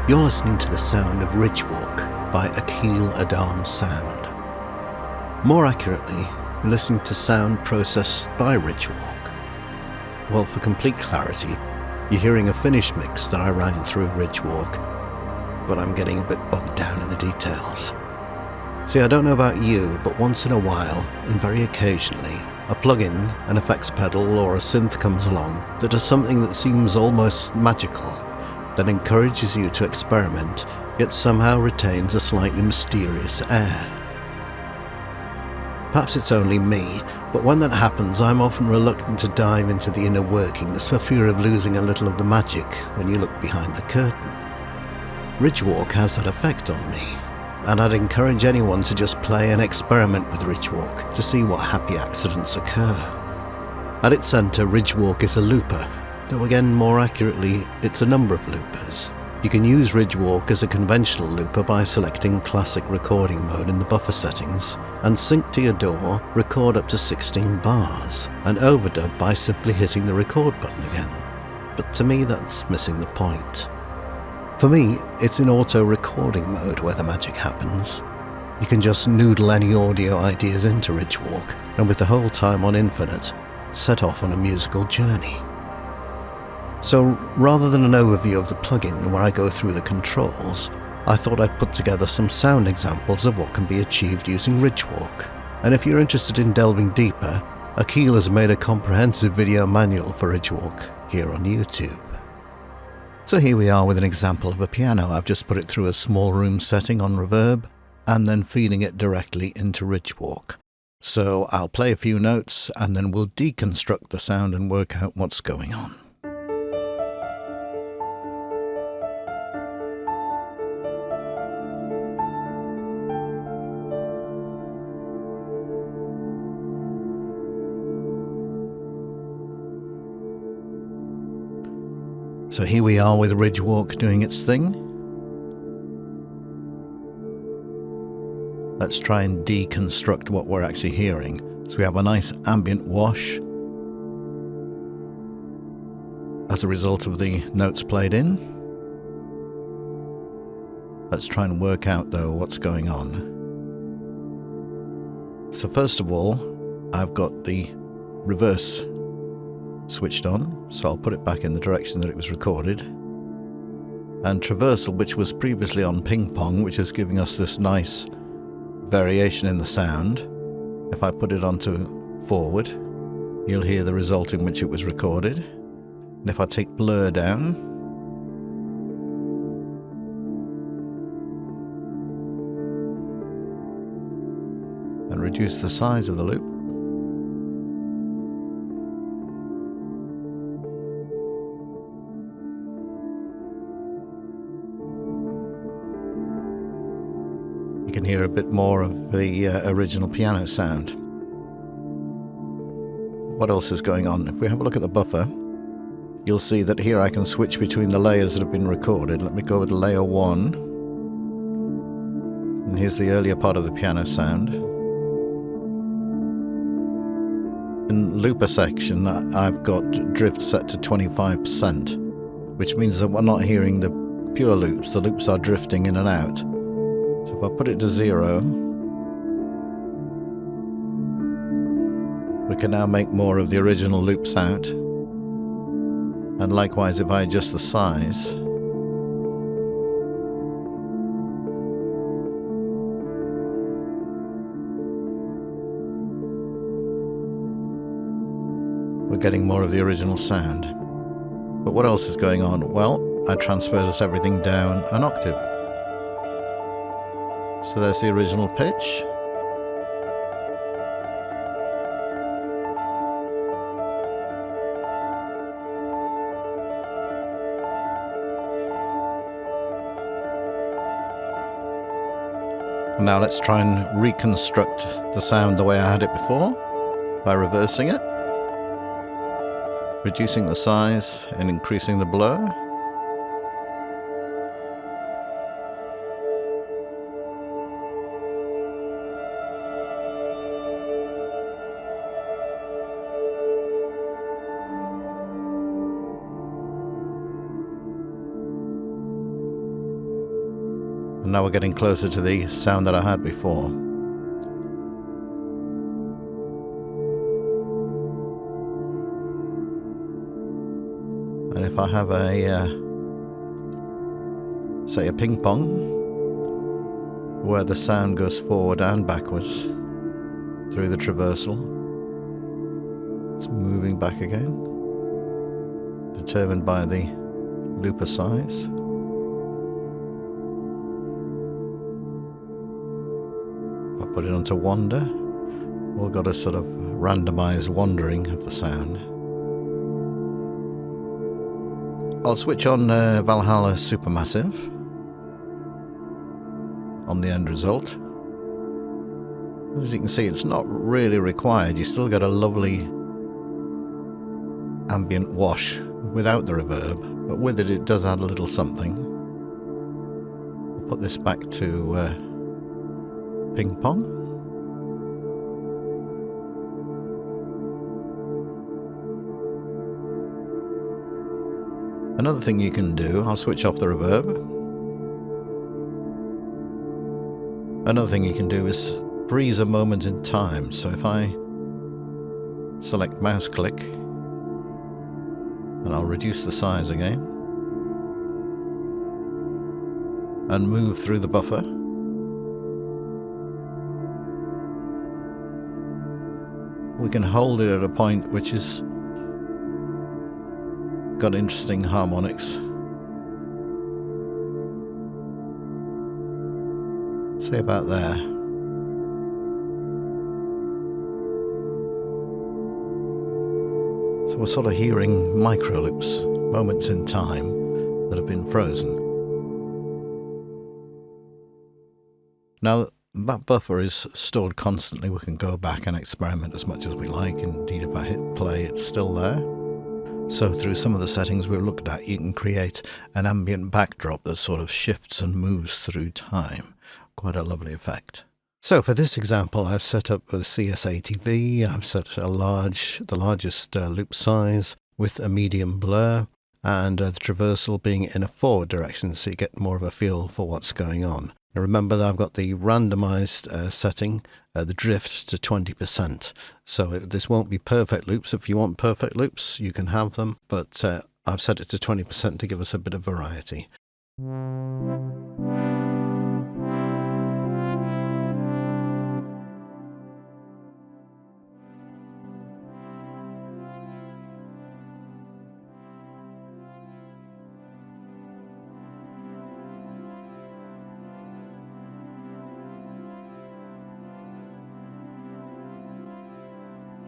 You're listening to the sound of Ridgewalk by Aqeel Aadam Sound. More accurately, you're listening to sound processed by Ridgewalk. Well, for complete clarity, you're hearing a finished mix that I ran through Ridgewalk, but I'm getting a bit bogged down in the details. See, I don't know about you, but once in a while, and very occasionally, a plugin, an effects pedal, or a synth comes along that does something that seems almost magical, that encourages you to experiment, yet somehow retains a slightly mysterious air. Perhaps it's only me, but when that happens, I'm often reluctant to dive into the inner workings for fear of losing a little of the magic when you look behind the curtain. Ridgewalk has that effect on me, and I'd encourage anyone to just play and experiment with Ridgewalk to see what happy accidents occur. At its centre, Ridgewalk is a looper, though again, more accurately, it's a number of loopers. You can use Ridgewalk as a conventional looper by selecting classic recording mode in the buffer settings, and sync to your DAW, record up to 16 bars, and overdub by simply hitting the record button again. But to me, that's missing the point. For me, it's in auto recording mode where the magic happens. You can just noodle any audio ideas into Ridgewalk, and with the whole time on infinite, set off on a musical journey. So rather than an overview of the plugin where I go through the controls, I thought I'd put together some sound examples of what can be achieved using Ridgewalk. And if you're interested in delving deeper, Aqeel has made a comprehensive video manual for Ridgewalk here on YouTube. So here we are with an example of a piano. I've just put it through a small room setting on reverb and then feeding it directly into Ridgewalk. So I'll play a few notes and then we'll deconstruct the sound and work out what's going on. So here we are with Ridgewalk doing its thing. Let's try and deconstruct what we're actually hearing. So we have a nice ambient wash as a result of the notes played in. Let's try and work out though what's going on. So first of all, I've got the reverse switched on, so I'll put it back in the direction that it was recorded. And traversal, which was previously on ping pong, which is giving us this nice variation in the sound. If I put it onto forward, you'll hear the result in which it was recorded. And if I take blur down, and reduce the size of the loop, you can hear a bit more of the original piano sound. What else is going on? If we have a look at the buffer, you'll see that here I can switch between the layers that have been recorded. Let me go over to layer 1. And here's the earlier part of the piano sound. In looper section, I've got drift set to 25%, which means that we're not hearing the pure loops. The loops are drifting in and out. So if I put it to 0, we can now make more of the original loops out. And likewise, if I adjust the size, we're getting more of the original sound. But what else is going on? Well, I transfer this everything down an octave. So there's the original pitch. Now let's try and reconstruct the sound the way I had it before by reversing it, reducing the size and increasing the blur. And now we're getting closer to the sound that I had before. And if I have a, say a ping pong, where the sound goes forward and backwards through the traversal, it's moving back again, determined by the looper size. If I put it onto wander, we've got a sort of randomized wandering of the sound. I'll switch on Valhalla Supermassive on the end result. As you can see, it's not really required. You still get a lovely ambient wash without the reverb, but with it, it does add a little something. I'll put this back to ping pong. Another thing you can do, I'll switch off the reverb. Another thing you can do is freeze a moment in time. So if I select mouse click, and I'll reduce the size again, and move through the buffer, we can hold it at a point which is got interesting harmonics. Say about there. So we're sort of hearing micro loops, moments in time that have been frozen. Now that buffer is stored constantly. We can go back and experiment as much as we like. Indeed, if I hit play, it's still there. So through some of the settings we've looked at, you can create an ambient backdrop that sort of shifts and moves through time. Quite a lovely effect. So for this example, I've set up a CS80V. I've set the largest loop size with a medium blur, and the traversal being in a forward direction, so you get more of a feel for what's going on. Now remember that I've got the randomized setting, the drift to 20%. So this won't be perfect loops. If you want perfect loops, you can have them, but I've set it to 20% to give us a bit of variety.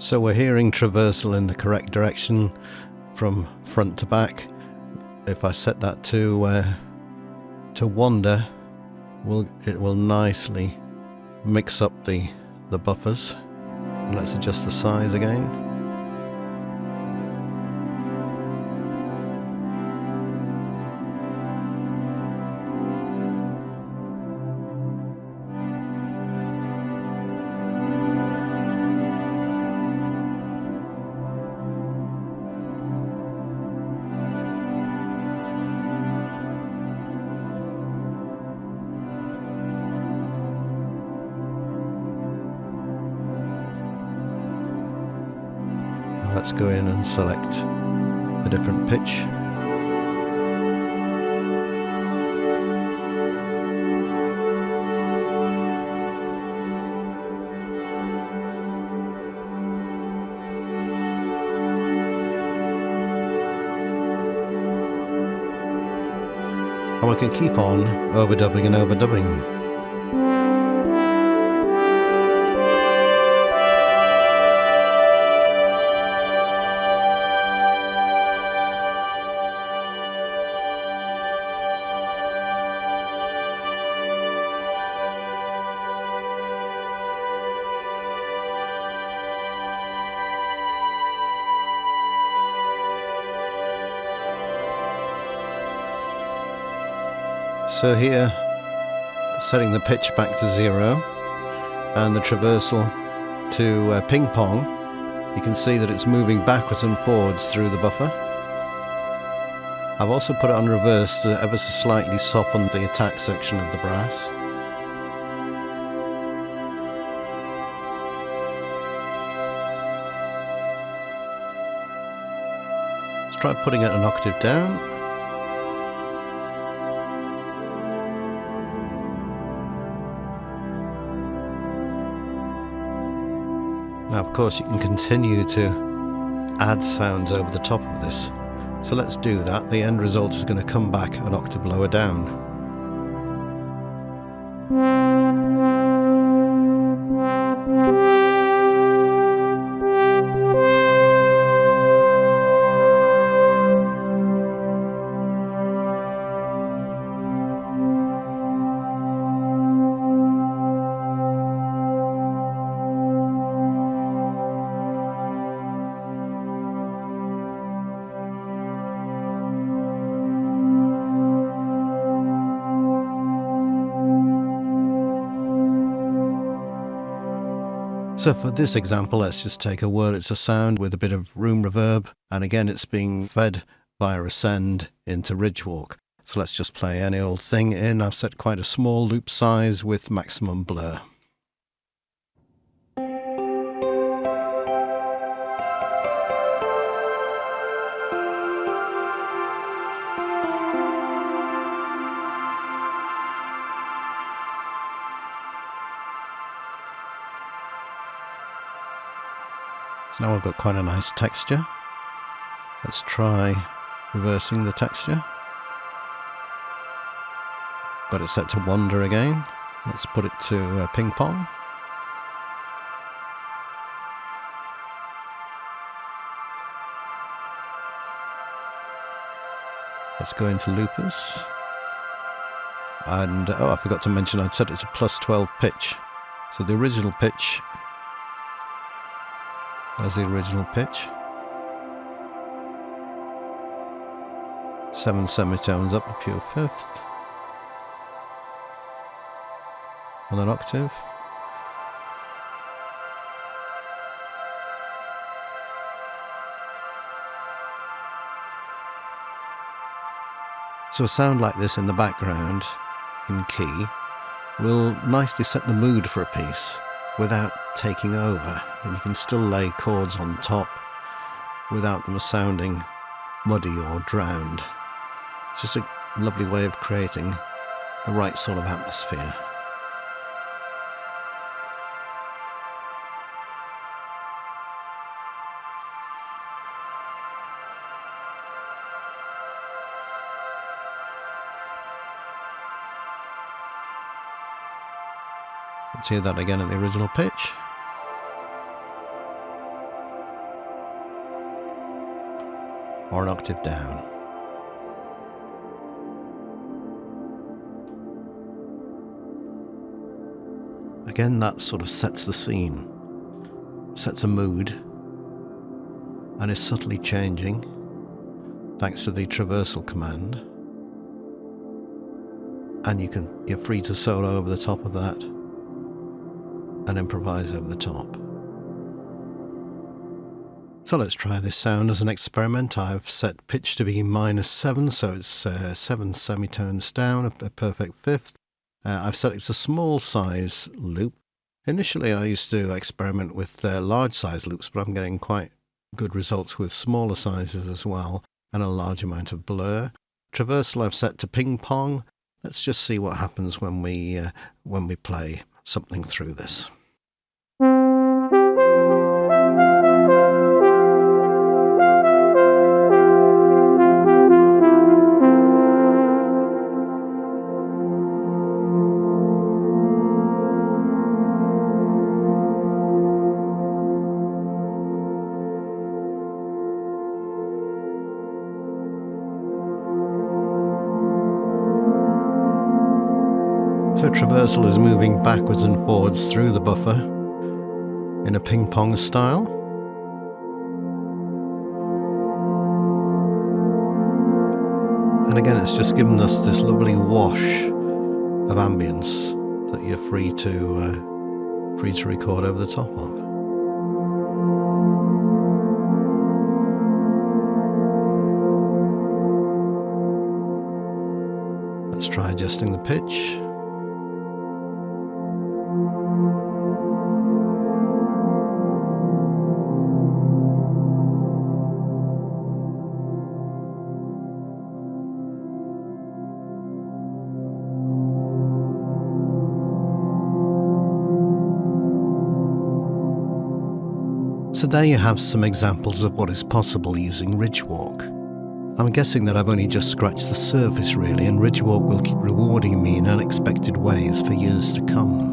So we're hearing traversal in the correct direction from front to back. If I set that to wander, it will nicely mix up the buffers. And let's adjust the size again. Let's go in and select a different pitch. And we can keep on overdubbing and overdubbing. So here, setting the pitch back to 0 and the traversal to ping pong, you can see that it's moving backwards and forwards through the buffer. I've also put it on reverse to ever so slightly soften the attack section of the brass. Let's try putting it an octave down. Now, of course, you can continue to add sounds over the top of this. So let's do that. The end result is going to come back an octave lower down. So for this example, let's just take a Wurlitzer sound with a bit of room reverb, and again it's being fed via a send into Ridgewalk. So let's just play any old thing in. I've set quite a small loop size with maximum blur. So now I've got quite a nice texture. Let's try reversing the texture. Got it set to wander again. Let's put it to ping pong. Let's go into loopers. And oh, I forgot to mention I'd set it to +12 pitch. So the original pitch, there's the original pitch. 7 semitones up to pure fifth. On an octave. So a sound like this in the background, in key, will nicely set the mood for a piece without taking over, and you can still lay chords on top without them sounding muddy or drowned. It's just a lovely way of creating the right sort of atmosphere. Let's hear that again at the original pitch. Or an octave down. Again, that sort of sets the scene, sets a mood, and is subtly changing thanks to the traversal command. And you're free to solo over the top of that and improvise over the top. So let's try this sound as an experiment. I've set pitch to be -7, so it's 7 semitones down, a perfect fifth. I've set it to small size loop. Initially I used to experiment with large size loops, but I'm getting quite good results with smaller sizes as well, and a large amount of blur. Traversal I've set to ping pong. Let's just see what happens when we play something through this. So traversal is moving backwards and forwards through the buffer in a ping pong style. And again, it's just given us this lovely wash of ambience that you're free to record over the top of. Let's try adjusting the pitch. So there you have some examples of what is possible using Ridgewalk. I'm guessing that I've only just scratched the surface really, and Ridgewalk will keep rewarding me in unexpected ways for years to come.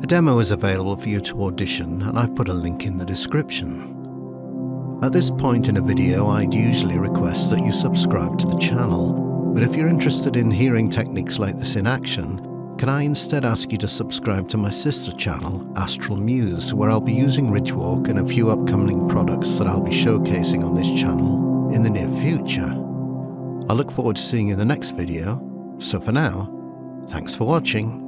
A demo is available for you to audition, and I've put a link in the description. At this point in a video, I'd usually request that you subscribe to the channel, but if you're interested in hearing techniques like this in action, can I instead ask you to subscribe to my sister channel, Astralmuse, where I'll be using Ridgewalk and a few upcoming products that I'll be showcasing on this channel in the near future. I look forward to seeing you in the next video, so for now, thanks for watching.